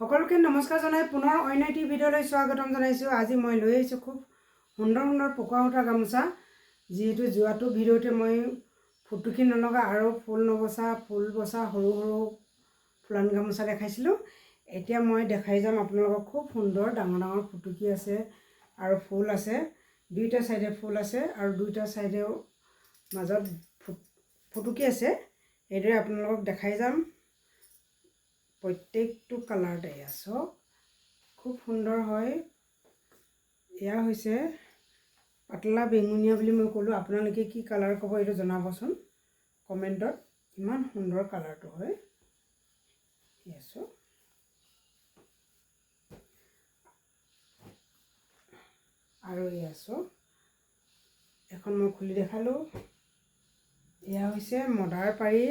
সকলোকে নমস্কাৰ জনাই পুনৰ অন্য এটি ভিডিঅ'লৈ স্বাগতম জনাইছোঁ। আজি মই লৈ আহিছোঁ খুব সুন্দৰ সুন্দৰ পকোৱা সূতা গামোচা। যিহেতু যোৱাটো ভিডিঅ'তে মই ফুটুকি নলগা আৰু ফুল নবচা ফুল বচা সৰু সৰু ফুলান গামোচা দেখাইছিলোঁ। এতিয়া মই দেখাই যাম আপোনালোকক খুব সুন্দৰ ডাঙৰ ডাঙৰ ফুটুকি আছে আৰু ফুল আছে। দুইটা চাইডে ফুল আছে আৰু দুইটা চাইডেও মাজত ফুটুকি আছে। এইদৰে আপোনালোকক দেখাই যাম। প্ৰত্যেকটো কালাৰতে চাওক খুব সুন্দৰ হয়। এয়া হৈছে পাতলা বেঙুনীয়া বুলি মই ক'লোঁ। আপোনালোকে কি কালাৰ ক'ব এইটো জনাবচোন কমেণ্টত। ইমান সুন্দৰ কালাৰটো হয়। আৰু এয়া চাওক এখন মই খুলি দেখালোঁ। এয়া হৈছে মদাৰ পাৰি।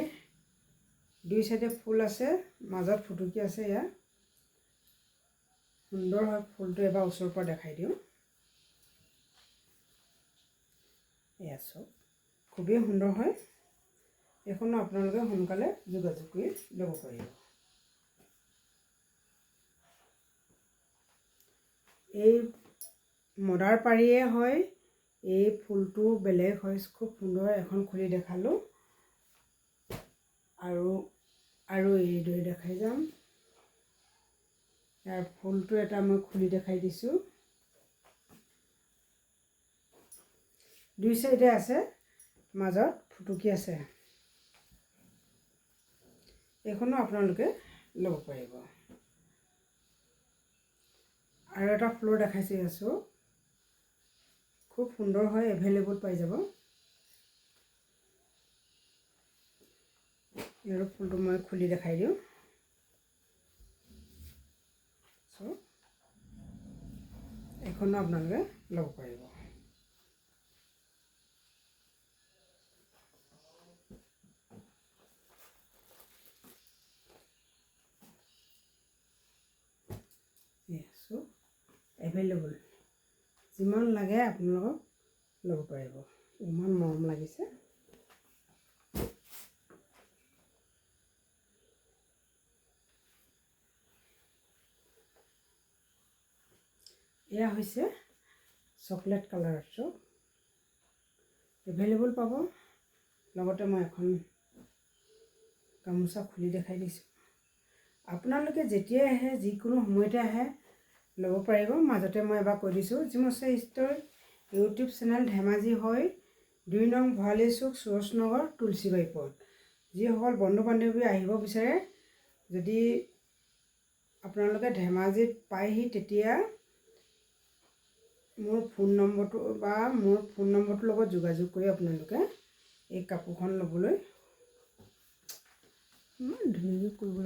দুই চাইডে ফুল আছে, মাজত ফুটুকি আছে। এয়া সুন্দৰ হয় ফুলটো। এবাৰ ওচৰৰ পৰা দেখাই দিওঁ। এয়া চাওক খুবেই সুন্দৰ হয়। এইখনো আপোনালোকে সোনকালে যোগাযোগ কৰি ল'ব পাৰিব। এই মদাৰ পাৰিয়ে হয়। এই ফুলটো বেলেগ হয়, খুব সুন্দৰ। এখন খুলি দেখালোঁ আৰু এইদৰে দেখাই যাম। ইয়াৰ ফুলটো এটা মই খুলি দেখাই দিছোঁ। দুই চাইডে আছে, মাজত ফুটুকি আছে। এইখনো আপোনালোকে ল'ব পাৰিব। আৰু এটা ফুলৰ দেখাইছে আছোঁ, খুব সুন্দৰ হয়। এভেইলেবল পাই যাব। ইয়াৰ ফুলটো মই খুলি দেখাই দিওঁ। এইখনো আপোনালোকে ল'ব পাৰিব। এভেইলেবল যিমান লাগে আপোনালোকক ল'ব পাৰিব। ইমান মৰম লাগিছে। এয়া হৈছে চকলেট কালাৰটো। এভেইলেবল পাব। লগতে মই এখন গামোচা খুলি দেখাই দিছোঁ। আপোনালোকে যেতিয়াই আহে, যিকোনো সময়তে আহে, ল'ব পাৰিব। মাজতে মই এবাৰ কৈ দিছোঁ, জিমচে ষ্ট'ৰ ইউটিউব চেনেল ধেমাজি হয়, 2 নং ভৰালী চুক, সুৰজনগৰ, তুলসীবাৰী পথ। যিসকল বন্ধু বান্ধৱী আহিব বিচাৰে, যদি আপোনালোকে ধেমাজিত পায়হি, তেতিয়া মোৰ ফোন নম্বৰটোৰ লগত যোগাযোগ কৰি আপোনালোকে এই কাপোৰখন ল'বলৈ ধুনীয়াকৈ কৰিবলৈ